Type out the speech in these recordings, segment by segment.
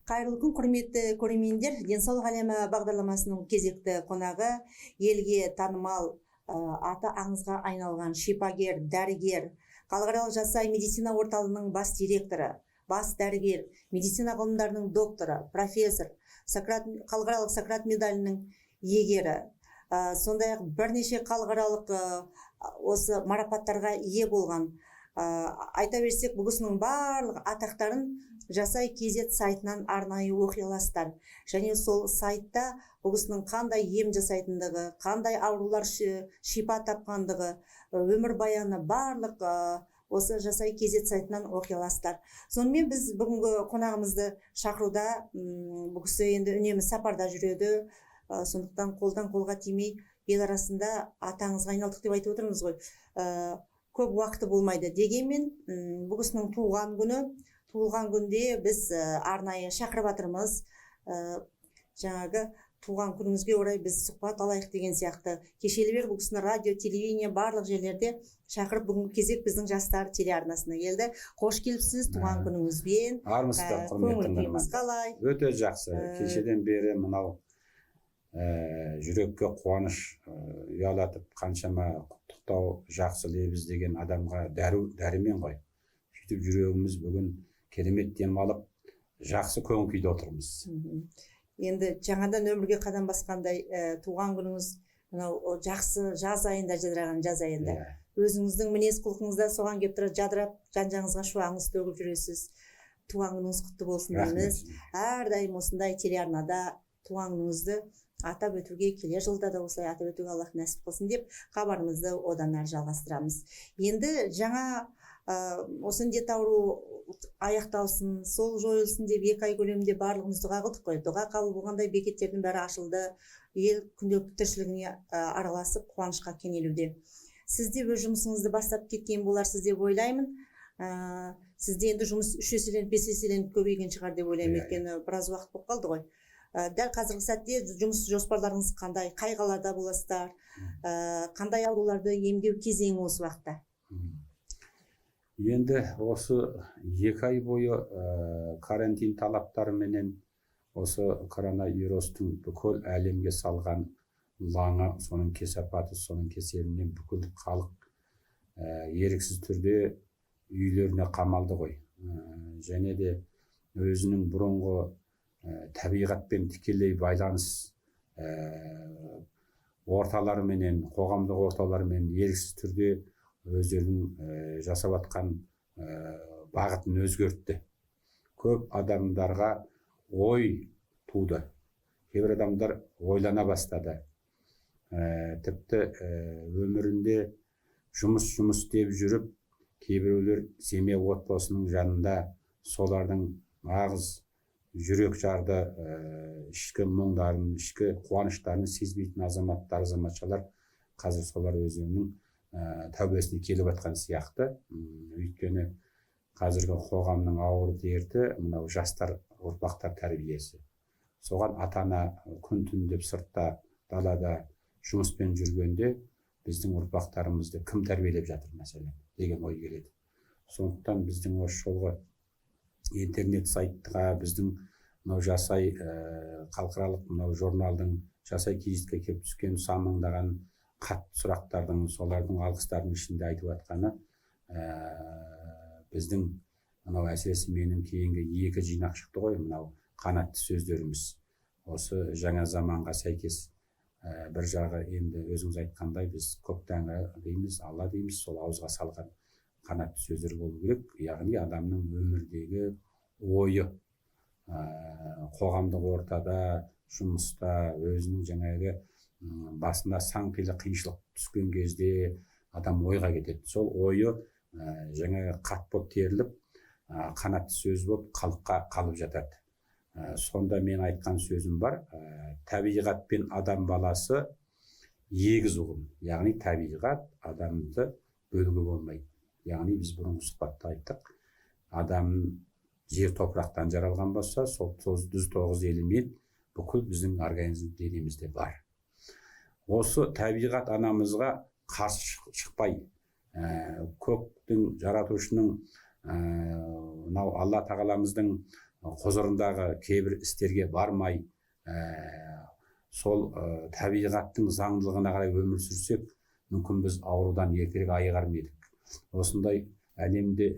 Қайырлы күн, құрметті көрермендер. Денсаулық әлемі бағдарламасының кезекті қонағы, елге танымал аты аңызға айналған шипагер, дәрігер, халықаралық жасай медицина орталығының бас директоры, бас дәрігер, медицина ғылымдарының докторы, профессор, халықаралық Сократ медалінің иегері, сондай-ақ бірнеше халықаралық осы марапаттарға ие болған. Айта берсек, бұл кісінің барлық атақтарын Жасай KZ сайтынан арнайы оқи аласыздар. Және сол сайтта бұл кісінің қандай ем жасайтындығы, қандай аурулар шипа тапқандығы, өмір баяны барлық осы Жасай KZ сайтынан оқи аласыздар. Сонымен біз бүгінгі қонағымызды шақыруда, бұл кісі енді үнемі сапарда жүреді, сондықтан қолдан қолға тимей ел арасында атаңызға айналдық деп айтып отырмыз ғой. Көп уақыты болмайды дегенмен, бұл кісінің туылған күнде біз арнайы шақырып жатырмыз. Жаңағы туған күніңізге орай біз сұхбат алайық деген сияқты. Кешелі бері бұл кісіні радио, телевидение барлық жерлерде шақырып, бүгінгі кезек біздің жастар телеарнасына келді. Қош келіпсіз туған күніңізбен. Армысыздар, құрметті тыңдармандар. Өте жақсы. Кешеден бері мынау жүрекке қуаныш ұялатып, қаншама құттықтау, жақсы лебіз деген адамға дәрімен ғой. Сөйтіп жүрегіміз бүгін керемет демалып, жақсы көңіл күйде отырмыз. Енді жаңадан өмірге қадам басқандай туған күніңіз мынау жақсы жаз айында, жадыраған жаз айында. Өзіңіздің мінез құлқыңызда соған келіп тұрады, жадырап, жан-жағыңызға шуағыңыз төгіп жүресіз. Туған күніңіз құтты болсын дейміз. Әрдайым осындай телеарнада туған күніңізді атап өтуге, келер жылда да осылай атап өтуге Аллах нәсіп қылсын деп хабарымызды одан әрі жалғастырамыз. Енді жаңа осы індет ауру аяқталсын, сол жойылсын деп 2 ай көлемінде барлығымыз дұға қылдық қой. Дұға қабыл болғандай бекеттердің бәрі ашылды, ел күнделікті тіршілігіне араласып қуанышқа кенелуде. Сіз де өз жұмысыңызды бастап кеткен боларсыз деп ойлаймын. Сізде енді жұмыс 3 еселеніп, 5 еселеніп көбейген шығар деп ойлаймын, өйткені біраз уақыт болып қалды ғой. Дәл қазіргі сәтте жұмыс жоспарларыңыз қандай, қай қалада боласыздар, қандай ауруларды емдеу кезеңі осы уақытта? Енді осы 2 ай бойы карантин талаптары менен осы коронавирустың бүкіл әлемге салған лаңы, соның кесапаты, соның кеселінен бүкіл халық еріксіз түрде үйлеріне қамалды ғой. Және де өзінің бұрынғы табиғатпен тікелей байланыс орталарыменен, қоғамдық орталарымен еріксіз түрде өздерінің жасап атқан бағытын өзгертті. Көп адамдарға ой туды. Кейбір адамдар ойлана бастады. Тіпті өмірінде жұмыс деп жүріп, кейбіреулер семья отбасының жанында солардың нағыз жүрек жарды ішкі мұңдарын, ішкі қуаныштарын сезбейтін азаматтар, азаматшалар қазір солар өздерінің тәубесіне келіп жатқан сияқты. Өйткені қазіргі қоғамның ауыр дерті мынау жастар, ұрпақтар тәрбиесі. Соған ата-ана күн-түн деп сыртта, далада жұмыспен жүргенде біздің ұрпақтарымызды кім тәрбиелеп жатыр мәселен деген ой келеді. Сондықтан біздің осы жолғы интернет сайтқа, біздің мынау Жасай халықаралық мынау журналдың Жасай KZ-ге келіп түскен сан мыңдаған қатты сұрақтардың, солардың алғыстардың ішінде айтып жатқаны, біздің мынау әсіресе менің кейінгі 2 жинақ шықты ғой, мынау қанатты сөздеріміз. Осы жаңа заманға сәйкес бір жағы енді өзіңіз айтқандай біз көк тәңір дейміз, Алла дейміз, сол ауызға салған қанатты сөздер болу керек. Яғни адамның өмірдегі ойы, қоғамдық ортада, жұмыста, өзінің жаңағы басында сан қилы қиыншылық түскен кезде адам ойға кетеді. Сол ойы жаңағы қат болып теріліп, қанатты сөз болып халыққа қалып жатады. Сонда мен айтқан сөзім бар, табиғат пен адам баласы егіз ұғым. Яғни табиғат адамды бөлуге болмайды. Яғни біз бұрынғы сұхбатта айттық, адам жер топырақтан жаралған болса, сол 9 элемент бүкіл біздің организм денемізде бар. Осы табиғат анамызға қарсы шықпай, көктің жаратушының мынау алла тағаламыздың құзырындағы кейбір істерге бармай сол табиғаттың заңдылығына қарай өмір сүрсек, мүмкін біз аурудан ертерек айығар ма едік. Осындай әлемде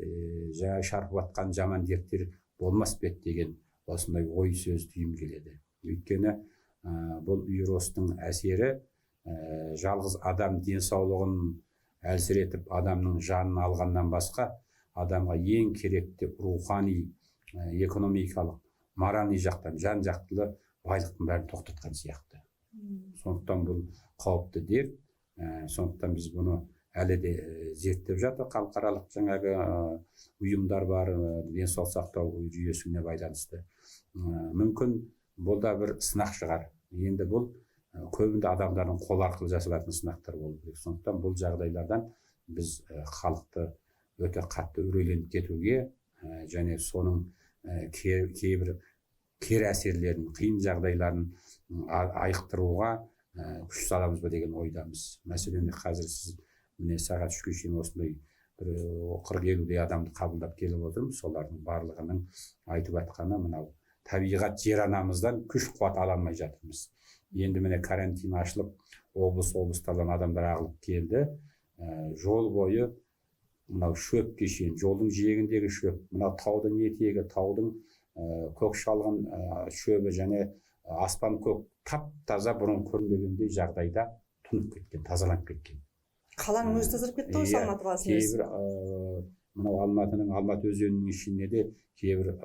жаңа шарпып жатқан жаман дерттер болмас па еді деген осындай ой сөз түйім келеді. Өйткені бұл вирустың әсері жалғыз адам денсаулығын әлсіретіп, адамның жанын алғаннан басқа, адамға ең керекті рухани, экономикалық, моральный жақтан, жан жақтылы байлықтың бәрін тоқтатқан сияқты. Сондықтан бұл қауіпті дерт. Сондықтан біз бұны әлі де зерттеп жатыр. Халықаралық жаңағы ұйымдар бар, денсаулық сақтау жүйесіне байланысты. Мүмкін бұл да бір сынақ шығар. Енді бұл көбінде адамдардың қол арқылы жасалатын сынақтар болу керек. Сондықтан бұл жағдайлардан біз халықты өте қатты үрейленіп кетуге және соның кейбір кері әсерлерін, қиын жағдайларын айықтыруға күш саламыз ба деген ойдамыз. Мәселен, қазір сіз міне сағат 3-ке шейін осындай 40-50 адамды қабылдап келіп отырмыз. Солардың барлығының айтып жатқаны мынау табиғат жер анамыздан күш қуат ала алмай жатырмыз. Енді міне карантин ашылып, облыстардан адамдар ағылып келді. Жол бойы мынау шөп кешен, жолдың жиегіндегі шөп, мынау таудың етегі, таудың көк шалғын шөбі және аспан көк тап-таза бұрын көрмегендей жағдайда тұнып кеткен, тазаланып кеткен. Қаланың өзі тазарып кетті ғой, Алматы қаласының өзі. Кейбір мынау Алматы өзенінің ішінде де кейбір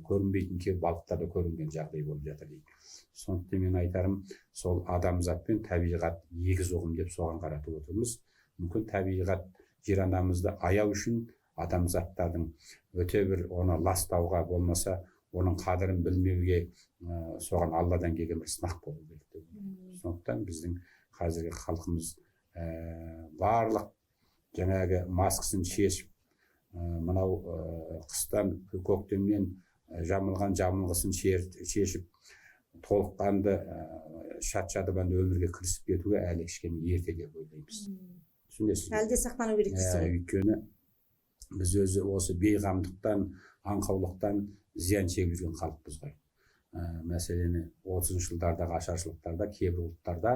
көрінбейтін кейбір балықтар да көрінген жағдай болып жатыр дейді. Сондықтан мен айтарым, сол адамзат пен табиғат егіз ұғым деп соған қаратып отырмыз. Мүмкін табиғат жер анамызды аяу үшін адамзаттардың өте бір оны ластауға болмаса, оның қадірін білмеуге соған Алладан келген бір сынақ болу керек. Сондықтан біздің қазіргі халқымыз барлық жаңағы маскасын шешіп, мынау қыстан көктемнен жамылған жамылғысын шешіп, толыққанды шат-шадыманды өмірге кірісіп кетуге әлі кішкене ерте деп ойлаймыз. Түсінесіз бе? Әлі де сақтану керек дейсіз ғой. Өйткені біз өзі осы бейғамдықтан, аңқаулықтан зиян шегіп жүрген халықпыз ғой. Мәселені 30-шы жылдардағы ашаршылықтарда, кейбір ұлттарда,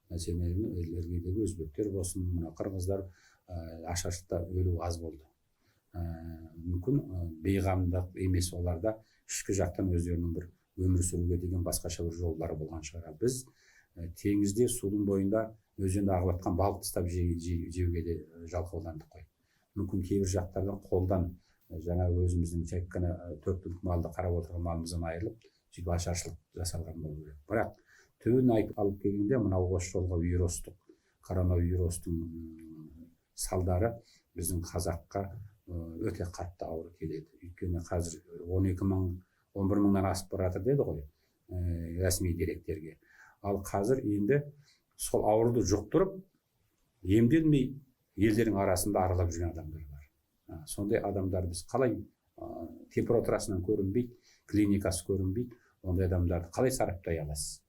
мәселен іргедегі өзбектер болсын, қырғыздар ашаршылықта өлу аз болды. Мүмкін бейғамдық емес, оларда ішкі жақтан өздерінің бір өмір сүруге деген басқаша бір жолдары болған шығар. Біз теңізде, судың бойында өзенде ағып жатқан балық тастап жеуге де жалқауландық қой. Мүмкін кейбір жақтардан қолдан жаңа өзіміздің тек қана 4 түлік малды қарап отырған малымыздан айырылып, сөйтіп ашаршылық жасалған болу керек. Бірақ түбін алып келгенде мынау осы жолға коронавирустың салдары біздің қазаққа өте қатты ауыр келеді. Өйткені қазір 11 мыңнан асып бара жатыр деді ғой ресми деректерге. Ал қазір енді сол ауруды жұқтырып, емделмей елдердің арасында аралап жүрген адамдар бар. Сондай адамдар біз қалай температурасынан көрінбейді, клиникасы көрінбейді, ондай адамдарды қалай сараптай аласыз?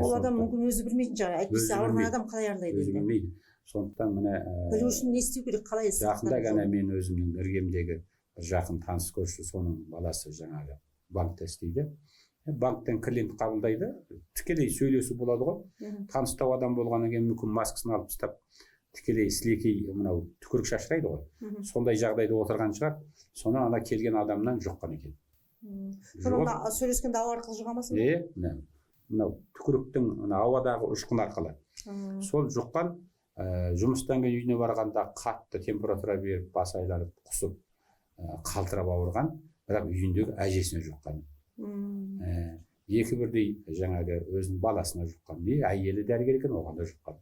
Ол адам мүмкін өзі білмейтін шығар. Әйтпесе ауырған адам қалай аралайды? Өзі білмейді. Сондықтан міне білу үшін не істеу керек, қалай жақында ғана мен өзімнің іргемдегі бір жақын таныс көрші, соның баласы жаңағы банкта істейді. Банктен клиент қабылдайды, тікелей сөйлесу болады ғой. Таныстау адам болғаннан кейін мүмкін маскасын алып тастап, тікелей сілекей мынау түкірік шашырайды ғой. Сондай жағдайда отырған шығар. Соны ана келген адамнан жұққан екен. Сонда сөйлескенде ауа арқылы жұғамасын? Мынау түкіріктің ауадағы ұшқын арқылы. Сол жұққан, жұмыстан кейін үйіне барғанда қатты температура беріп, бас айланып, құсып, қалтырап ауырған, бірақ үйіндегі әжесіне жұққан. Екі бірдей жаңағы өзінің баласына жұққан. Әйелі дәрігер екен, оған да жұққан.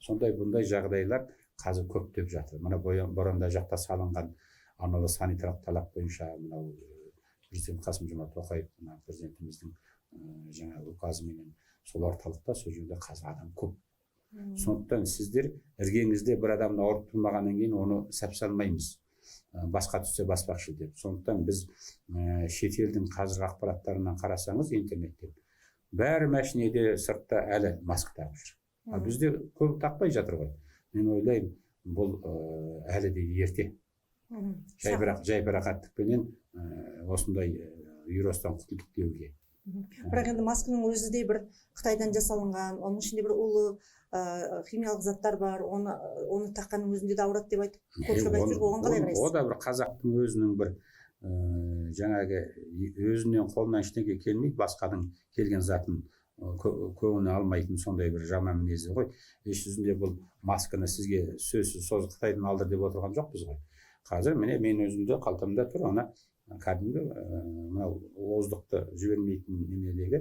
Сондай бұндай жағдайлар қазір көптеп жатыр. Мына Боранда жақта салынған аналы санитарлық талап бойынша мынау президент Қасым-Жомарт Тоқаев президентіміздің жаңа указыменен сол орталықта сол жерде қазір адам көп. Сондықтан сіздер іргеңізде бір адамды ауырып тұрмағаннан кейін оны сәпсалмаймыз. Басқа түссе баспақшы деп. Сондықтан біз шетелдің қазіргі ақпараттарынан қарасаңыз интернеттен бәрі машинеде сыртта әлі маска тағып жүр. Бізде көп тақпай жатыр ғой. Мен ойлаймын, бұл әлі де ерте. жайбарақаттықпенен осындай вирустан құтылдық деуге. Бірақ енді масканың өзі де бір Қытайдан жасалынған, оның ішінде бір улы химиялық заттар бар, оны таққанның өзінде де ауырады деп айтып көпшілік айтып жүр. Оған қалай қарайсыз? О да бір қазақтың өзінің бір жаңағы өзінен қолынан ештеңе келмейді, басқаның келген затын көңіліне алмайтын сондай бір жаман мінезі ғой. Еш жүзінде бұл масканы сізге сөзсіз Қытайдан алдыр деп отырған жоқпыз ғой. Қазір міне мен өзімде қалтамда тұр, ана кәдімгі мынау оздықты жібермейтін немедегі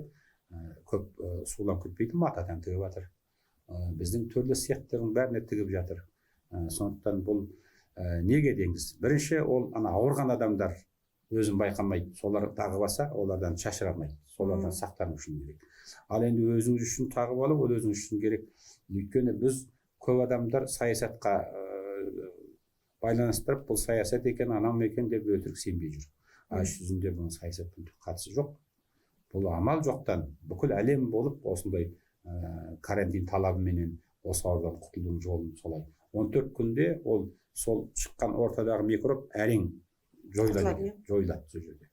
көп сулап кетпейтін матадан тігіп жатыр. Біздің түрлі сияқтардың бәріне тігіп жатыр. Сондықтан бұл неге деңіз? Бірінші ол ана ауырған адамдар өзін байқамайды, солар тағып алса, олардан шашырамайды, солардан сақтану үшін керек. Ал енді өзіңіз үшін тағып алу, ол өзіңіз үшін керек. Өйткені біз көп адамдар саясатқа байланыстырып, бұл саясат екен, анау екен деп өтірік сенбей жүр. Аш жүзінде бұның саясаттың қатысы жоқ. Бұл амал жоқтан бүкіл әлем болып осындай карантин талабыменен осы аурудан құтылудың жолын солай. 14 күнде ол сол шыққан ортадағы микроб әрең жойылады сол жерде.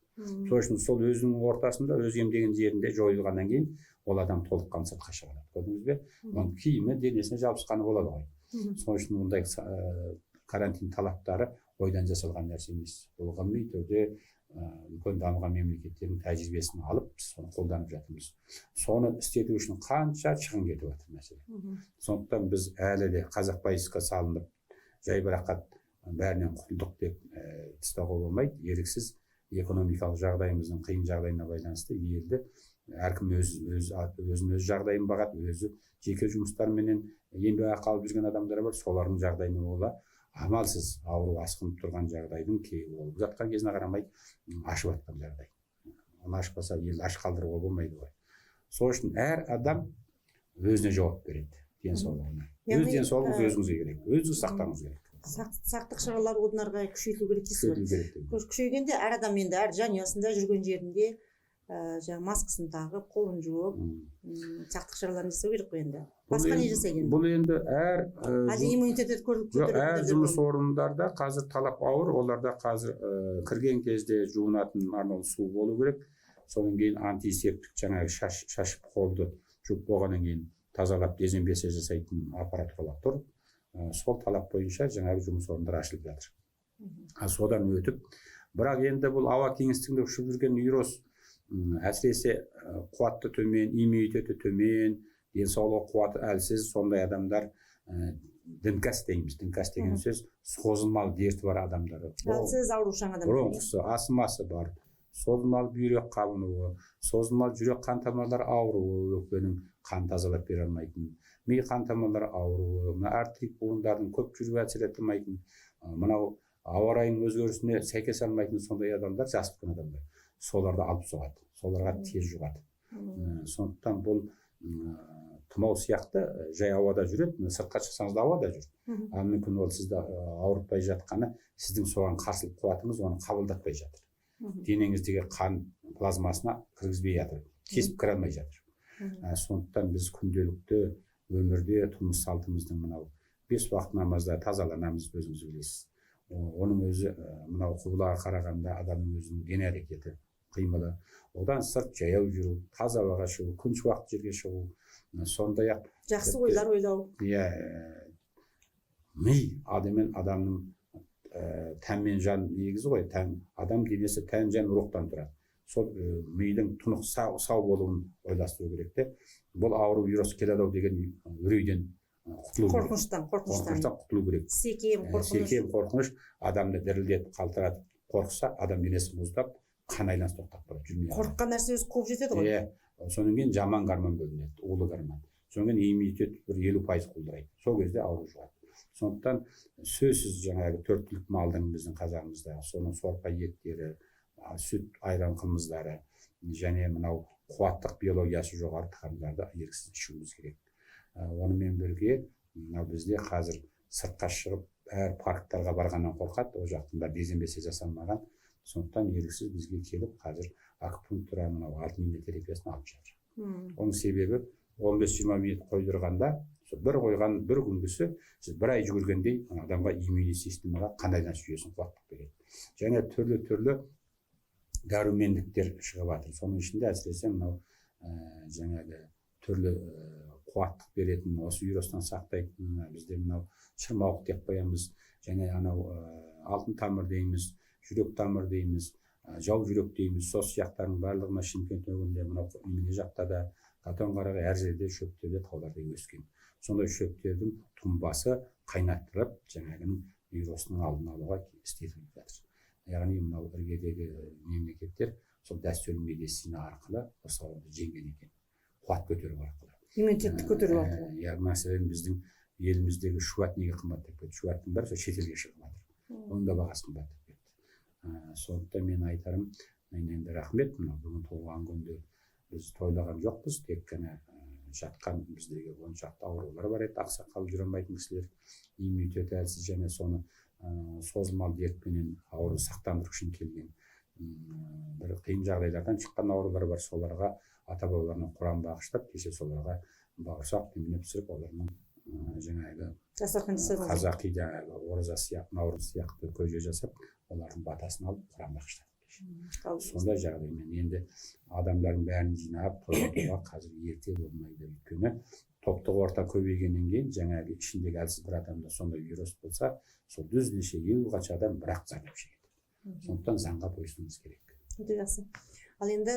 Сол үшін сол өзінің ортасында, өз емдеген жерінде жойылғаннан кейін ол адам толыққан сыртқа шығады. Көрдіңіз бе? Оның киімі денесіне жабысқаны болады ғой. Сол үшін ондай карантин талаптары ойдан жасалған нәрсе емес. Бұл ғылыми түрде үлкен дамыған мемлекеттердің тәжірибесін алып, соны қолданып жатырмыз. Соны істету үшін қанша шығын кетіп жатыр мәселе. Сондықтан біз әлі де қазақ байысқа салынып, жайбарақат бәрінен құтылдық деп тастауға болмайды. Еріксіз экономикалық жағдайымыздың қиын жағдайына байланысты елді әркім өзінің өз жағдайын бағады, өзі жеке жұмыстарменен еңбекақы алып жүрген адамдар бар, солардың жағдайына бола амалсыз ауру асқынып тұрған жағдайдың кей болып жатқан кезіне қарамай ашып жатқан жағдай. Оны ашпаса ел аш қалдыруға болмайды ғой. Сол үшін әр адам өзіне жауап береді денсаулығына. Өз денсаулығыңыз өзіңізге керек, өзіңіз сақтауыңыз керек. Сақтық шаралары одан әрі қарай күшейтілу керек дейсіз ғой. Күшейгенде әр адам енді әр жанұясында жүрген жерінде жаңағы маскасын тағып, қолын жуып, сақтық шараларын жасау керек қой енді. Басқа не жасайды енді? Бұл енді иммунитеті әр жұмыс орындарда қазір талап ауыр, оларда қазір кірген кезде жуынатын арнаулы су болу керек. Содан кейін антисептик жаңағы шашып қолды жуып болғаннан кейін тазалап дезинфекция жасайтын аппаратуралар тұр. Сол талап бойынша жаңағы жұмыс орындары ашылып жатыр. Содан өтіп, бірақ енді бұл ауа кеңістігінде ұшып жүрген вирус әсіресе қуаты төмен, иммунитеті төмен, денсаулығы қуаты әлсіз, сондай адамдар дімкәс дейміз. Дімкәс деген сөз созылмалы дерті бар адамдар. Әлсіз аурушаң адамдар. Бронхысы, астмасы бар, созылмалы бүйрек қабынуы, созылмалы жүрек қан тамырлары ауруы, өкпенің қан тазалап бере алмайтын, ми қан тамырлары ауруы, артрит буындардың көп жүруі әсер ете алмайтын, мынау ауа райының өзгерісіне сәйкес алмайтын сондай адамдар, жас біткен адамдар. Соларды алып соғады, соларға тез жұғады. Сондықтан бұл тұмау сияқты жай ауада жүреді, сыртқа шықсаңыз да ауада жүр. Ал мүмкін ол сізді ауыртпай жатқаны, сіздің соған қарсылық қуатыңыз оны қабылдатпай жатыр. Денеңіздегі қан плазмасына кіргізбей жатыр, кесіп кіре алмай жатыр. Сондықтан біз күнделікті өмірде тұрмыс салтымыздың мынау 5 уақыт намазда тазаланамыз, өзіңіз білесіз. Оның өзі мынау құбылаға қарағанда адамның өзінің дене әрекеті, қимылы, одан сырт жаяу жүру, таза ауаға шығу, күн шуақты жерге шығу, сондай-ақ жақсы ойлар ойлау. Иә, ми адамның тән мен жан негізі ғой, адам денесі тән, жан, рухтан тұрады. Сол мидың тұнық сау болуын ойластыру керек те. Бұл ауру вирус келеді деген үрейден қорқыныштан құтылу керек. Секем, қорқыныш адамды дірілдетіп, қалтыратып, қорқса, адам денесі мұздап, қан айланысы тоқтап барады. Қорыққан нәрсе өзі қуып жетеді ғой. Содан кейін жаман гормон бөлінеді, улы гормон. Содан кейін иммунитет бір 50% құлдырайды. Сол кезде ауру жұғады. Сондықтан сөзсіз жаңағы 4 түлік малдың біздің қазағымызда, соның сорпа еттері, сүт, айран қымыздары және мынау қуаттық биологиясы жоғары тағамдарды еріксіз ішуіміз керек. Онымен бірге бізде қазір сыртқа шығып әр парктарға барғаннан қорқады, ол жақтында дезинфекция жасалмаған. Сондықтан еріксіз бізге келіп қазір акупунктура мынау алтын ине терапиясын алып жатыр. Оның себебі 15-20 минут қойдырғанда бір қойған бір күнгісі сіз бір ай жүгіргендей адамға иммуни системаға қандайдан жүйесін қуаттап береді. Және түрлі дәрумендіктер шығып жатыр. Соның ішінде әсіресе мынау жаңағы түрлі қуаттық беретін, осы вирустан сақтайтын, бізде мынау шырмауық деп қоямыз, және анау алтын тамыр дейміз, жүрек тамыр дейміз, жау жүрек дейміз. Сол сияқтардың барлығына Шымкент өңірінде мынау міне жақта да Қатон-Қарағай әр жерде шөптерде тауларда өскен. Сондай шөптердің тұнбасы қайнаттырып, жаңағының вирустың алдын алуға істетіліп жатыр. Яғни мынау іргедегі мемлекеттер сол дәстүрлі медицина арқылы осы ауруды жеңген екен. Қуат көтеру арқылы. Иммунитетті көтеру арқылы. Мәселен біздің еліміздегі шуат неге қымбаттап кетті? Шуаттың бәрі шетелге шығып жатыр. Оның да бағасы қымбаттап кетті. Сондықтан мен айтарым, мен енді рахмет, бүгін туған күнде біз тойлаған жоқпыз, тек қана жатқан біздегі 10 шақты аурулар бар еді, ақсақал жүре алмайтын кісілер, иммунитеті әлсіз және соны созылмалы дертпенен ауруды сақтандыру үшін келген бір қиын жағдайлардан шыққан аурулар бар. Соларға ата-бабаларына құран бағыштап, кеше соларға бауырсақ немене пісіріп, оларның жаңағы қазақи жаңағы ораза сияқты, наурыз сияқты көже жасап, олардың батасын алып құран бағыштадық. Сондай жағдаймен енді адамдардың бәрін жинап тойлауға қазір ерте болмайды. Өйткені топтық орта көбейгеннен кейін жаңағы ішіндегі әлсіз бір адамда сондай вирус болса, сол дүздеше 50-ға адам бірақ зардап шегеді. Сондықтан заңға бойсұнуымыз керек. Өте жақсы. Ал енді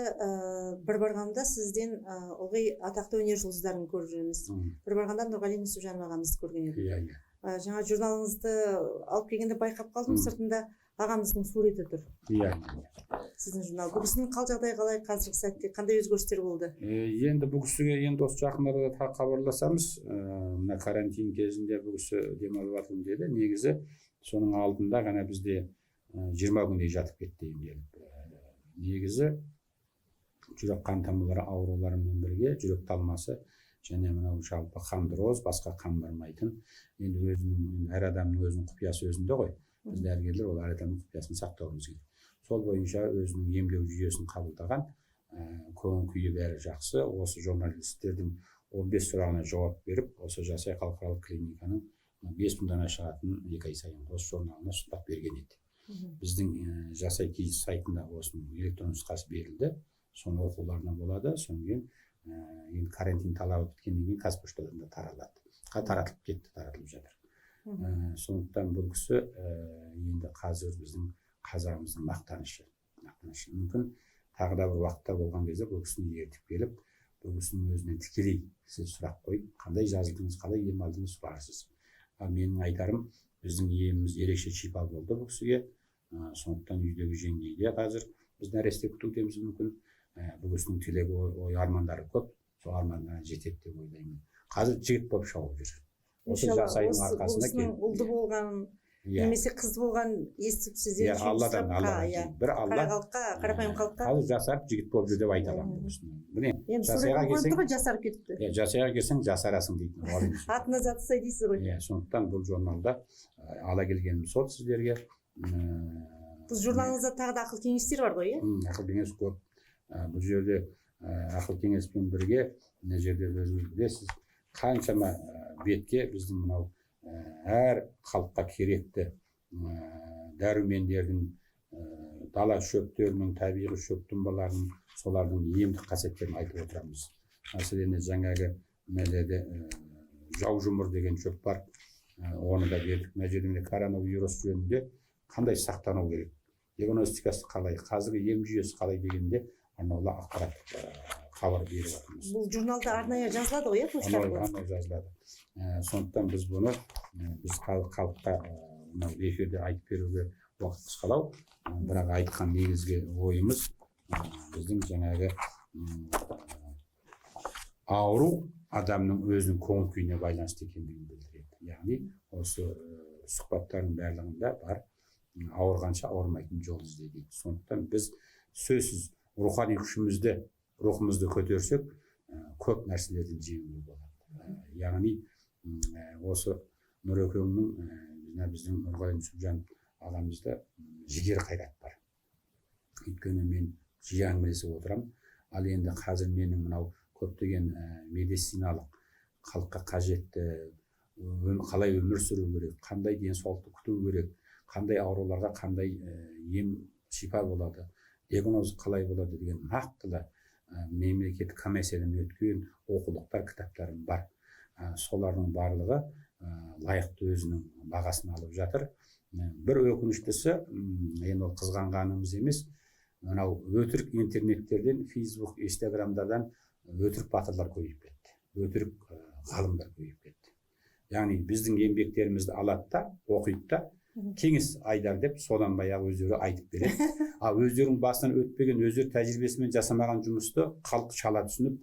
бір барғанда сізден ылғи атақты өнер жұлдыздарын көріп жүрміз. Бір барғанда Нұрғали Нүсіпжанов ағамызды көрген едім. Жаңа журналыңызды алып келгенде байқап қалдым, сыртында ағамыздың суреті тұр. Сіздің журнал. Бұл кісінің қал жағдайы қалай, қазіргі сәтте қандай өзгерістер болды? Енді бұл кісіге енді осы жақындарда хабарласамыз, мына карантин кезінде бұл кісі демалып жатырмын деді. Негізі соның алдында ғана бізде 20 күндей жатып кетті емделіп. Негізі жүрек қан тамырлары ауруларымен бірге жүрек талмасы және мынау жалпы қандыроз, басқа қан бармайтын. Енді өзінің әр адамның өзінің құпиясы өзінде ғой. Біз дәрігерлер ол әр адамның құпиясын сақтауымыз керек. Сол бойынша өзінің емдеу жүйесін қабылдаған, көңіл күйі бәрі жақсы. Осы журналистердің 15 сұрағына жауап беріп, осы Жасай халықаралық клиниканың 5000 шығатын 2 ай сайын осы журналына сұхбат берген еді. Біздің Жасай кз сайтында осының электронды нұсқасы берілді. Соны оқуларына болады. Сонымен енді карантин талабы біткеннен кейін Қазпоштадан да таратылып кетті, таратылып жатыр. Сондықтан бұл кісі енді қазір біздің қазағымыздың мақтанышы. Мүмкін тағы да бір уақытта болған кезде бұл кісіні ертіп келіп, бұл кісінің өзінен тікелей сіз сұрақ қойып, қандай жазылдыңыз, қалай ем алдыңыз сұрарсыз. Ал менің айтарым, біздің еміміз ерекше шипа болды бұл кісіге. Сондықтан үйдегі жеңгейде қазір біз нәресте күтудеміз мүмкін. Бұл кісінің тілегі, ой армандары көп, сол арманына жетеді деп ойлаймын. Қазір жігіт болып шауып жүр. Осы Жасайдың арқасында келді. Ұлды болған, немесе қызды болған естіп сізден бір Алла қарапайым халыққа қазір жасарып жігіт болып жүр деп айта аламын бұл кісіні. Міне, жасарып кетіпті. Жасайға келсең жасарасың дейтін. Атына заты сай дейсіз ғой. Сондықтан бұл журналда ала келгенім сол сіздерге. Бұл журналыңызда тағы да ақыл кеңестер бар ғой, ақыл кеңес көп. Бұл жерде ақыл кеңеспен бірге, мына жерде өзіңіз білесіз, қаншама бетке біздің мынау әр халыққа керекті дәрумендердің, дала шөптерінің, табиғи шөп тұнбаларының, солардың емдік қасиеттерін айтып отырамыз. Мәселен, жаңағы жау жұмыр деген шөп бар, оны да бердік. Мына жерде коронавирус жөнінде қандай сақтану керек, диагностикасы қалай, қазіргі ем жүйесі қалай дегенде арнаулы ақпарат хабар беріп жатырмыз. Бұл журналда арнайы жазылады ғой, арнайы жазылады. Сондықтан біз бұны халыққа эфирде айтып беруге уақыт қысқалау, бірақ айтқан негізгі ойымыз біздің жаңағы ауру адамның өзінің көңіл күйіне байланысты екендігін білдіреді. Яғни осы сұхбаттардың барлығында бар ауырғанша ауырмайтын жол ізде дейді. Сондықтан біз сөзсіз рухани күшімізді, рухымызды көтерсек, көп нәрселерден жеңілу болады. Яғни осы Нұрекеңнің, біздің Нұрғали Нүсіпжанов ағамызда жігер қайрат бар. Өйткені мен жиі әңгімелесіп отырамын. Ал енді қазір менің мынау көптеген медициналық халыққа қажетті, қалай өмір сүру керек, қандай денсаулықты күту керек, қандай ауруларға қандай ем шипа болады, диагноз қалай болады деген нақтылы мемлекеттік комиссиядан өткен оқулықтар, кітаптарым бар. Солардың барлығы лайықты өзінің бағасын алып жатыр. Бір өкініштісі, енді ол қызғанғанымыз емес, мынау өтірік интернеттерден, фейсбук, инстаграмдардан өтірік батырлар көбейіп кетті, өтірік ғалымдар көбейіп кетті. Яғни біздің еңбектерімізді алады да, оқиды да, кеңес айдар деп содан баяғы өздері айтып береді. Ал өздерінің басынан өтпеген, өздері тәжірибесімен жасамаған жұмысты халық шала түсініп,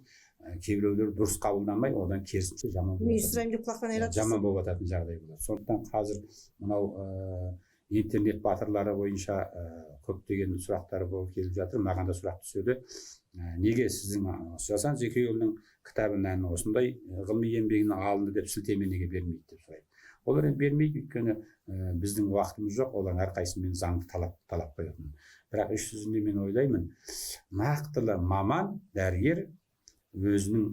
кейбіреулер дұрыс қабылдамай, одан керісінше жаман болып жататын жағдай болады. Сондықтан қазір мынау интернет батырлары бойынша көптеген сұрақтар болып келіп жатыр. Маған да сұрақ түседі. Неге сіздің Жасан Зекеұлының кітабынан осындай ғылыми еңбегіне алынды деп сілтеме неге бермейді деп сұрайды. Олар бермейді, өйткені біздің уақытымыз жоқ, олар әрқайсысымен заңды талап қоятын. Бірақ іс жүзінде мен ойлаймын, нақтылы маман, дәрігер өзінің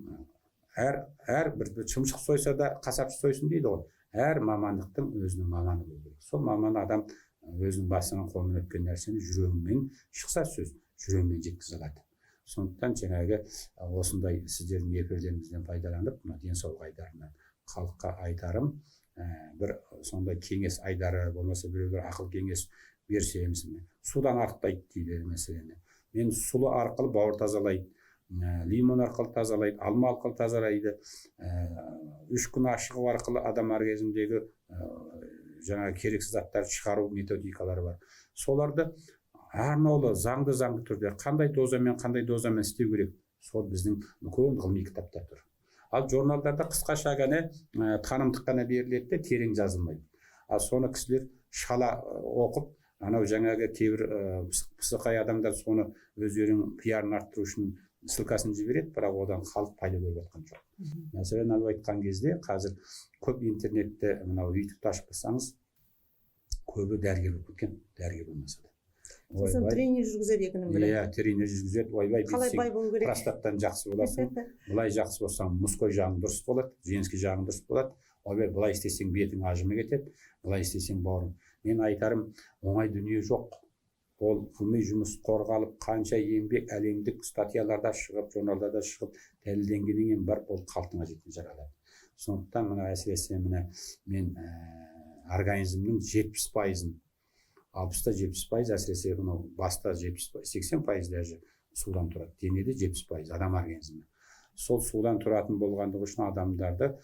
әр бір шымшық сойса да қасапшы сойсын дейді ғой. Әр мамандықтың өзінің маманы болу керек. Сол маман адам өзінің басынан қолынан өткен нәрсені жүрегімен шықса сөз, жүрегімен жеткізе алады. Сондықтан жаңағы осындай сіздердің эфирлеріңізден пайдаланып, мына денсаулық айдарынан халыққа айтарым, бір сондай кеңес айдары болмаса біреулер ақыл кеңес берсеміз, судан артпайды дейді мәселені. Мен сұлы арқылы бауыр тазалайды, лимон арқылы тазалайды, алма арқылы тазалайды, 3 күн ашығы арқылы адам организміндегі жаңа керексіз заттарды шығару методикалары бар. Соларды арнаулы заңды түрде қандай дозамен істеу керек, сол біздің үлкен ғылыми кітаптар тұр. Ал журналдарда қысқаша ғана танымдық қана беріледі, терең жазылмайды. Ал соны кісілер шала оқып, анау жаңағы кейбір пысықай адамдар соны өздерінің пиарын арттыру үшін ссылкасын жібереді, бірақ одан халық пайда көріп жатқан жоқ. Мәселен алып айтқан кезде қазір көп интернетте мынау ютубты ашып қалсаңыз, көбі дәрігер болып кеткен, дәрігер болмаса да. Сосын тренинг жүргізеді екінің бірі. Иә, тренинг жүргізеді. Ойбай, қалай бай болу керек? Простаттан жақсы боласың. Былай жақсы болсаң, мужской жағың дұрыс болады, женский жағың дұрыс болады. Ойбай, былай істесең бетің ажымы кетеді, былай істесең бауырың. Мен айтарым, оңай дүние жоқ. Ол ғылыми жұмыс қорғалып, қанша еңбек әлемдік статьяларда шығып, журналдарда шығып, дәлелденгеннен кейін бар, ол қалпына жеткен жаралады. Сондықтан мына әсіресе мен организмнің 70%-ын 60-70% әсіресе мынау баста 80% даже судан тұрады. Денеде 70% адам организмі. Сол судан тұратын болғандығы үшін адамдарды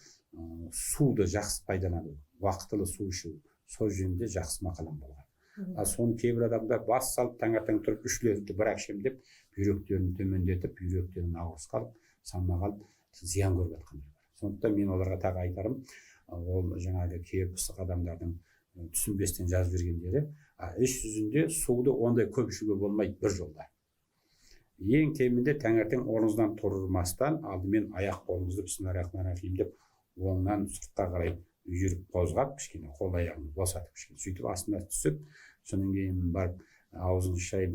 суды жақсы пайдалану, уақытылы су ішу, сол жөнінде жақсы мақалам болған. Ал соны кейбір адамдар бас салып, таңертең тұрып 3 литрді бір ішемін, бүйректерін төмендетіп, бүйректерін ауырыс қалып, салмаған зиян көріп жатқандар бар. Сондықтан мен оларға тағы айтарым, ол жаңағы кейбір пысық адамдардың түсінбестен жазып жүргендері, іс жүзінде суды ондай көп ішуге болмайды бір жолда. Ең кемінде таңертең орныңыздан тұрмастан алдымен аяқ қолыңызды бисмиллахи-рахмани-рахим деп оңнан сыртқа қарай жүріп қозғап, кішкене қол аяғын босатып, кішкене сөйтіп астына түсіп, содан кейін барып аузыңызды шайып,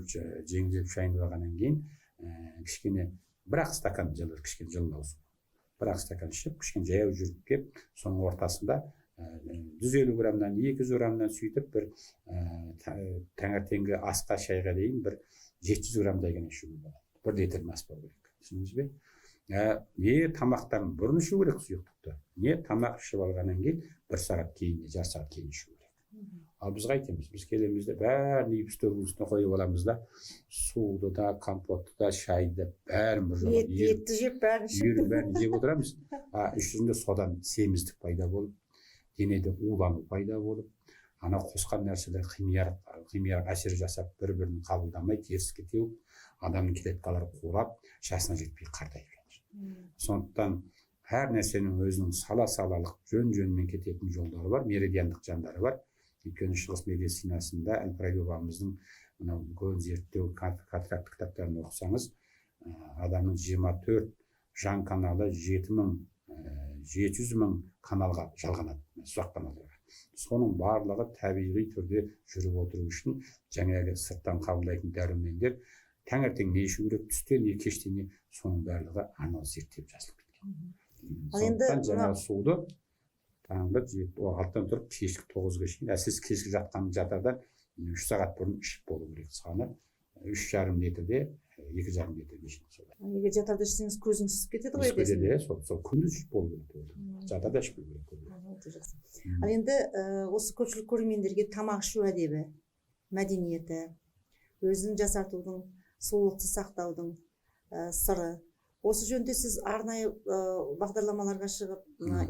жеңілдеп шайынып алғаннан кейін кішкене бір-ақ стакан жылы, кішкене жылы су. Бір-ақ стакан ішіп, кішкене жаяу жүріп кеп, соның ортасында 150 граммнан 200 граммнан сөйтіп бір таңертеңгі асқа шайға дейін бір 700 граммдай ғана ішу болады. 1 литр мас болу керек. Түсіндіңіз бе? Не тамақтан бұрын ішу керек сұйықтықты, не тамақ ішіп алғаннан кейін 1 сағат кейін, жарты сағат кейін ішу керек. Ал біз қайтеміз? Біз келемізде бәрін үйіп стөлдің үстіне қойып аламыз да, суды да, компотты да, шайды бәрін бір жоға етті жеп бәрін жеп отырамыз. Іс жүзінде содан семіздік пайда болып, денеде улану пайда болып, ана қосқан нәрселер химиялық әсер жасап, бір-бірін қабылдамай, теріске теуіп, адамның клеткалары қурап, жасына жетпей қартайып жатыр. Сондықтан әр нәрсенің өзінің сала-салалық жөн-жөнмен кететін жолдары бар, меридиандық жандары бар. Өйткені шығыс медицинасында Әл-Фараби бабамыздың мынау үлкен зерттеу катаракт кітаптарын оқысаңыз, адамның 24 жан каналы 700 мың каналға жалғанады, ұсақ каналдарға. Соның барлығы табиғи түрде жүріп отыру үшін жаңағы сырттан қабылдайтын дәрумендер таңертең не ішу керек, түсте не, кеште не, соның барлығы арналы зерттеліп жазылып кеткен. Ал енді Сондықтан жаңағы суды таңғы 6-тан тұрып кешкі 9-ға шейін, сіз кешкі жатардан 3 сағат бұрын ішіп болу керек. Саны 3,5 литрде 2,5 литрге шейін. егер жатарда ішсеңіз көзіңіз ісіп кетеді ғой Кетеді, сол күндіз ішіп болу керек. Жатарда ішпеу керек. Өте жақсы. Ал енді осы көпшілік көрермендерге тамақ ішу әдебі, мәдениеті, өзін жасартудың, сұлулықты сақтаудың сыры. Осы жөнінде сіз арнайы бағдарламаларға шығып,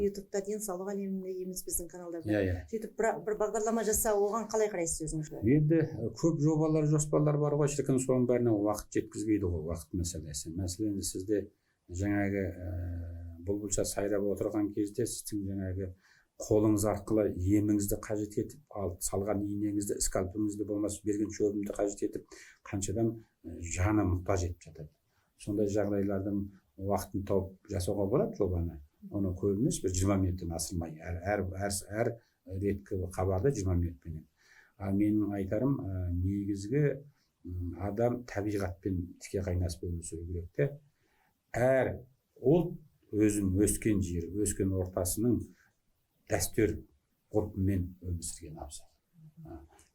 ютубта денсаулық әлемінде емес біздің каналдарда сөйтіп бір бағдарлама жасау, оған қалай қарайсыз өзіңіз? Енді көп жобалар, жоспарлар бар ғой, шіркін соның бәріне уақыт жеткізбейді ғой, уақыт мәселесі. Мәселен сізде жаңағы бұлбұлша сайрап отырған кезде сіздің жаңағы қолыңыз арқылы еміңізді қажет етіп, ал салған инеңізді, скальпіңізді болмаса берген шөбімді қажет етіп, қаншадан жаны мұқтаж етіп жатады. Сондай жағдайлардың уақытын тауып жасауға болады жобаны. Оны көп емес, бір 20 минуттан асырмай. Әр реткі хабарды 20 минутпен. Ал менің айтарым, негізгі адам табиғатпен тіке қайнасып өмір сүру керек те. Әр ұлт өзінің өскен жері, өскен ортасының дәстүр ғұрпымен өмір сүрген абзал.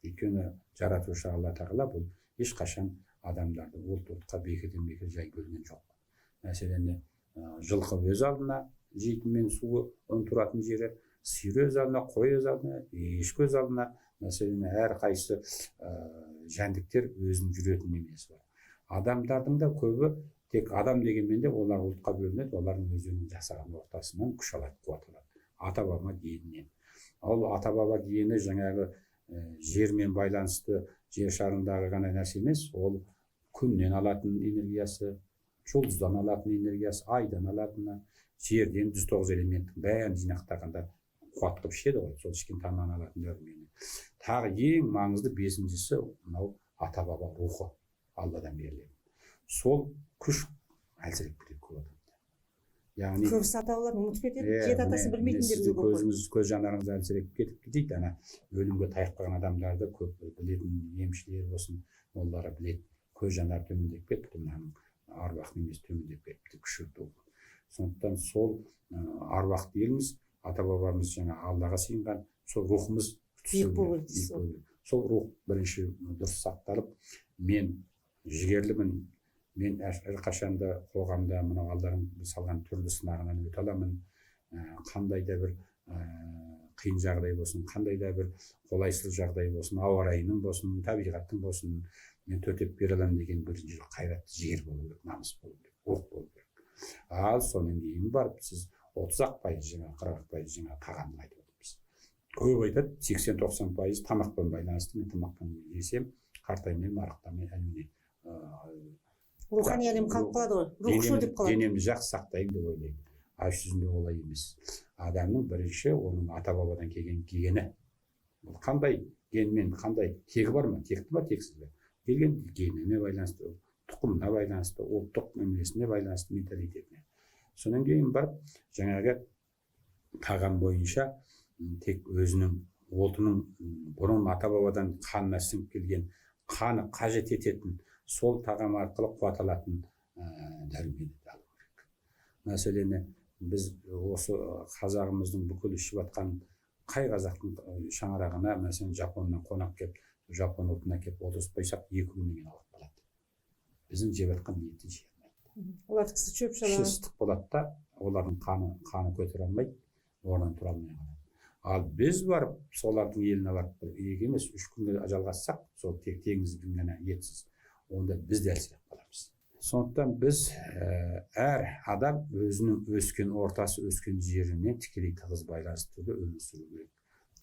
Өйткені жаратушы Алла тағала бұл ешқашан адамдарды ұлт-ұлтқа бекерден жай бөлген жоқ. Мәселен, жылқы өз алдына жейтін мен суы тұратын жері, сиыр өз алдына, қой өз алдына, ешкі өз алдына. Мәселен, әр қайсы жәндіктер өзінің жүретін немесі бар. Адамдардың да көбі тек адам дегенмен де олар ұлтқа бөлінеді, олардың өзінің жасаған ортасынан күш алады, қуат алады. Ата-баба генінен. Ал ата-баба гені жаңағы жермен байланысты жер шарындағы ғана нәрсе емес, ол күннен алатын энергиясы, жұлдыздан алатын энергиясы, айдан алатыны, жерден 109 элементтің бәрін жинақтағанда қуат қылып ішеді ғой, сол ішкен тамағын алатын дәрумені. Тағы ең маңызды бесіншісі мынау ата-баба рухы, Алладан беріледі. Сол күш әлсіреп кетеді көп адамда. Яғни көбісі ата-бабаларын ұмытып кетеді, жеті атасын білмейтіндер де көп. Көз жанарыңыз әлсіреп кетіп дейді, ана өлімге таяп қалған адамдарды көп білетін емшілер болсын, олар біледі. Көз жанары төмендеп кетті, мынаның аруақ немесі төмендеп кетті, күші болды. Сондықтан сол аруақ дейміз, ата-бабамыз жаңа Аллаға сыйынған, сол рухымыз биік болу керек. Сол рух бірінші дұрыс сақталып, мен жігерлімін, мен әрқашанда қоғамда мынау Алланың салған түрлі сынағынан өте аламын, қандай да бір қиын жағдай болсын, қандай да бір қолайсыз жағдай болсын, ауа райының болсын, табиғаттың болсын, мен төтеп бере аламын деген бірінші қайратты жігер болу керек, намыс болу керек, рух болу керек. Ал содан кейін барып сіз 30% жаңа 40% жаңа тағамын айтып отырмыз. Көп айтады, 80-90% тамақпен байланысты, мен тамақпен жесем, қартаймын, арықтамын, әлеміне рухани әлем қалып қалады ғой, рухшыл деп қалады. Денемді жақсы сақтаймын деп ойлаймын. Аш жүзінде олай емес. Адамның бірінші оның ата-бабадан келген гені. Бұл қандай генмен, қандай тегі бар ма, текті бар, тексіз бе? Келген геніне байланысты, тұқымына байланысты, ұлттық немесіне байланысты, менталитетіне. Содан кейін барып, жаңағы тағам бойынша тек өзінің ұлтының бұрын ата-бабадан қанына сіңіп келген, қаны қажет ететін сол тағам арқылы қуат алатын дәрумені алу керек. Мәселен, біз осы қазағымыздың бүкіл ішіп жатқан қай қазақтың шаңырағына, мәселен, Жапоннан қонақ келіп, Жапон ұлтына келіп отырыспайсақ, 2 күннен кейін алып қалады. Біздің жеп жатқан етін жеймейді. Олар кісі шөп шала. Ыстық болады да, олардың қаны көтере алмайды, орнынан тұра алмай қалады. Ал біз барып, солардың еліне барып, 2 емес 3 күнге жалғассақ, сол тек теңіздің ғана етсіз, онда біз де әлсіреп қаламыз. Сондықтан біз әр адам өзінің өскен ортасы, өскен жеріне тікелей тығыз байланысты түрде өмір сүру керек.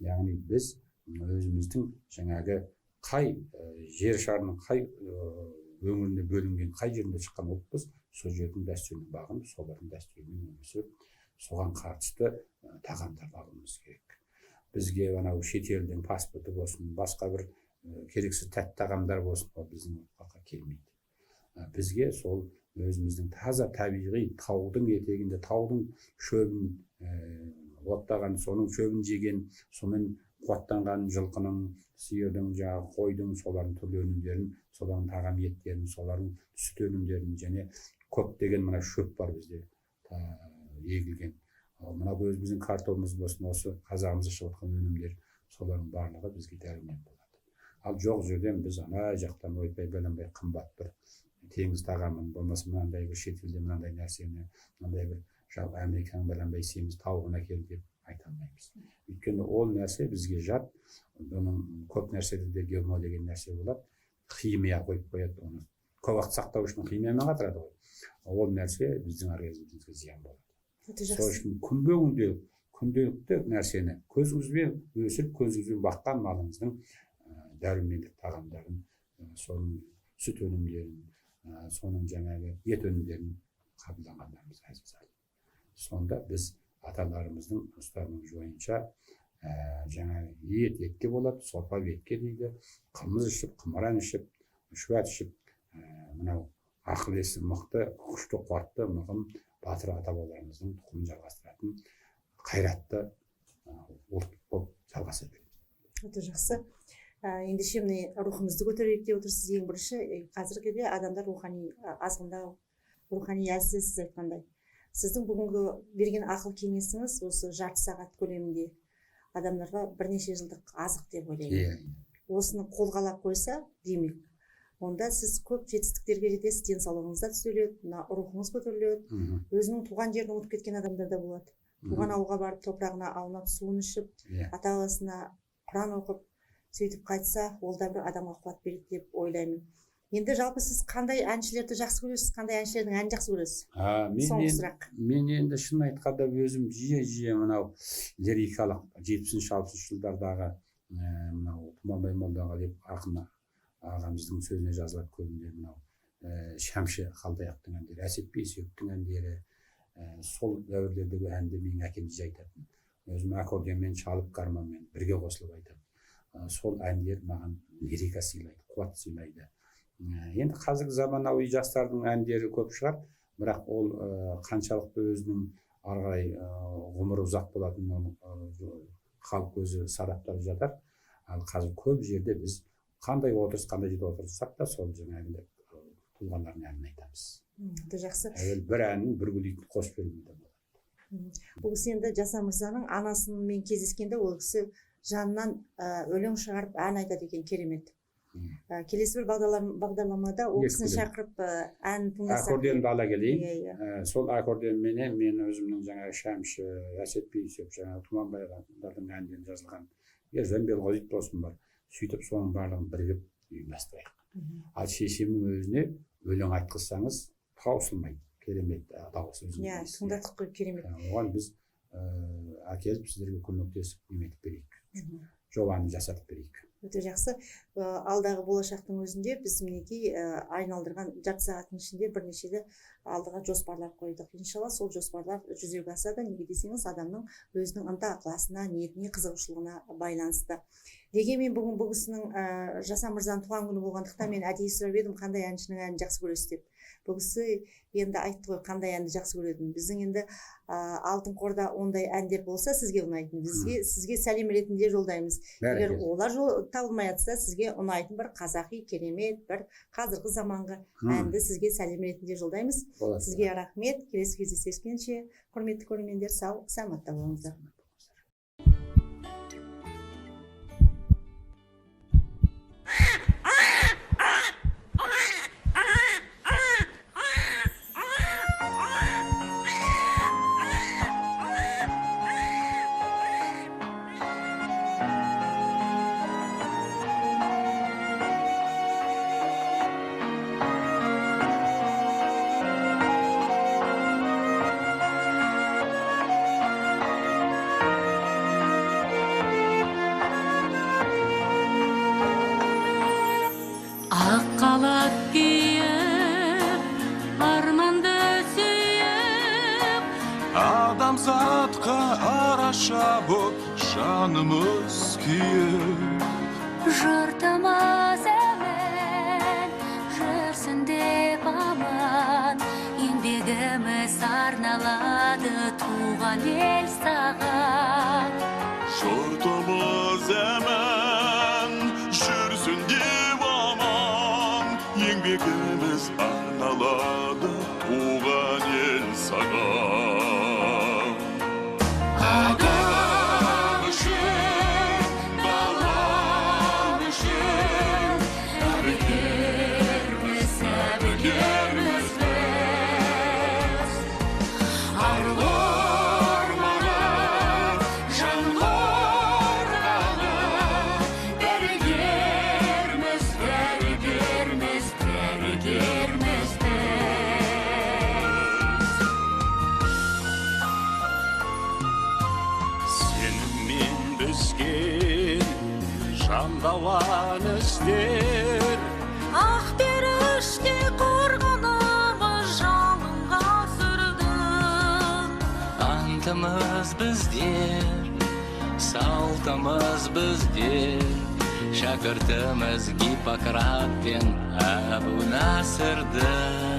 Яғни біз өзіміздің жаңағы қай жер шарының қай өңіріне бөлінген, қай жерінде шыққан ұлтпыз, сол жердің дәстүріне бағынып, солардың дәстүрімен өмір сүріп, соған қатысты тағамдарды алуымыз керек. Бізге анау шетелдің паспорты болсын, басқа бір керексіз тәтті тағамдар болсын, ол біздің ұлтқа келмейді. Бізге сол өзіміздің таза табиғи таудың етегінде, таудың шөбін оттаған, соның шөбін жеген, сонымен қуаттанған жылқының, сиырдың, қойдың, солардың түрлі өнімдерін, солардың тағам еттерін, солардың сүт өнімдерін және көптеген мына шөп бар бізде. егілген мына өзіміздің картопымыз болсын, осы қазағымызда шығып жатқан өнімдер, солардың барлығы бізге дәрумен болады. Ал жоқ жерден біз ана жақтан ойпай бәленбай қымбат бір теңіз тағамын, болмаса мынандай бір шетелде мынандай нәрсені, мынандай бір жалпы Американың бәленбай семіз тауығын әкел деп айта алмаймыз. Өйткені ол нәрсе бізге жат, оның көп нәрседе гемо деген нәрсе болады, химия қойып қояды, оны көп уақыт сақтау үшін химиямен қатырады ғой. Ол нәрсе біздің организмімізге зиян болады. Сол үшін күнделікті нәрсені көзіңізбен өсіріп, көзіңізбен баққан малыңыздың дәрумендік тағамдарын, соның сүт өнімдерін, соның жаңағы ет өнімдерін қабылдағандарымыз әзір. Сонда біз аталарымыздың ұстанымы бойынша жаңағы етке болады, сорпа етке дейді, қымыз ішіп, қымыран ішіп, шұбат ішіп, мынау ақыл есі мықты, күшті, қуатты, мығым батыр ата-бабаларымыздың тұқымын жалғастыратын қайратты ұлт болып жалғаса береді. Өте жақсы. Ендеше міне рухымызды көтерейік деп отырсыз. Ең бірінші қазіргі адамдар рухани азғындау, рухани әлсіз, сіз айтқандай. Сіздің бүгінгі берген ақыл кеңесіңіз осы жарты сағат көлемінде адамдарға бірнеше жылдық азық деп ойлаймын. Осыны қолға қойса, демек, онда сіз көп жетістіктерге жетесіз, денсаулығыңыз да түзеледі, рухыңыз көтеріледі, өзінің туған жерін ұмытып кеткен адамдар да болады. Туған ауылға барып, топырағына аунап, суын ішіп, ата-бабасына Құран оқып, сөйтіп қайтса, ол да бір адамға қуат береді деп ойлаймын. Енді жалпы сіз қандай әншілерді жақсы көресіз, қандай әншілердің әнін жақсы көресіз? Соңғы сұрақ. Мен енді шын айтқанда өзім жиі мынау лирикалық 70-60 жылдардағы мынау Тұманбай Молдағалиев ақын ағамыздың сөзіне жазылады көбінде мынау Шәмші Қалдаяқовтың әндері, Әсет Бейсековтің әндері, сол дәуірлердегі әнді менің әкем жиі айтатын. Өзім аккордеонмен çalып, гармонмен бірге қосылып айтамын. Сол әндер маған лирика сыйлайды, қуат сыйлайды. Енді қазіргі заманауи жастардың әндері көп шығар, бірақ ол қаншалықты өзінің ары қарай ғұмыры ұзақ болатынын халық өзі сараптап жатар. Ал қазір көп жерде біз қандай отырыс, қандай жерде отырсақ та сол жаңағы тұлғалардың әнін айтамыз. Жақсы. Бір әннің бір гүлейтін қосып беруінде болады. Бұл кісі енді Жаса Мырзаның анасымен кездескенде ол кісі жанынан өлең шығарып ән айтады екен, керемет. Келесі бір бағдарламада ол кісіні шақырып ән тыңдасақ. Аккордеонды ала келейін. Сол аккордеонменен мен өзімнің жаңағы Шәмші, Әсет Бейсеков, жаңағы Тұманбайлардың әндерін жазылған Ержан Белғазиев досым бар. Сөйтіп соның барлығын бірігіп ұйымдастырайық. Ал шешемнің өзіне өлең айтқызсаңыз таусылмайды. Керемет дауысы өзіне. Тыңдаттық қой, керемет. Оған біз әкеліп сіздерге көмектесіп неметіп берейік. Жобаны жасатып берейік. Өте жақсы. Алдағы болашақтың өзінде біз мінекей айналдырған жарты сағаттың ішінде бірнеше алдыға жоспарлар қойдық. Иншалла сол жоспарлар жүзеге асады. Неге десеңіз, адамның өзінің ынта ықыласына, ниетіне, қызығушылығына байланысты. Дегенмен бүгін бұл кісінің Жаса Мырзаның туған күні болғандықтан мен әдейі сұрап едім, қандай әншінің әнін жақсы көресіз деп. Бұл кісі енді айтты ғой, қандай әнді жақсы көретін. Біздің енді алтын қорда ондай әндер болса сізге ұнайтын. Сізге сәлем ретінде жолдаймыз. Егер олар табылмай жатса, сізге ұнайтын бір қазақи керемет, бір қазіргі заманғы әнді сізге сәлем ретінде жолдаймыз. Сізге рахмет. Келесі кездескенше, құрметті көрермендер, сау, саламатта болыңыздар. Адамзатқа араша боп жанымыз күйіп, жұртымыз әмін жүрсін деп аман, еңбегіміз арналады туған ел саған. Жұртымыз әмін жүрсін деп аман, еңбегіміз арналады туған ел саған. қуаныштер. Ақ періште қорғанымыз жалынға сүрдің. Антымыз біздер, салтымыз біздер, шәкіртіміз Гиппократ пен Әбу Насырдың.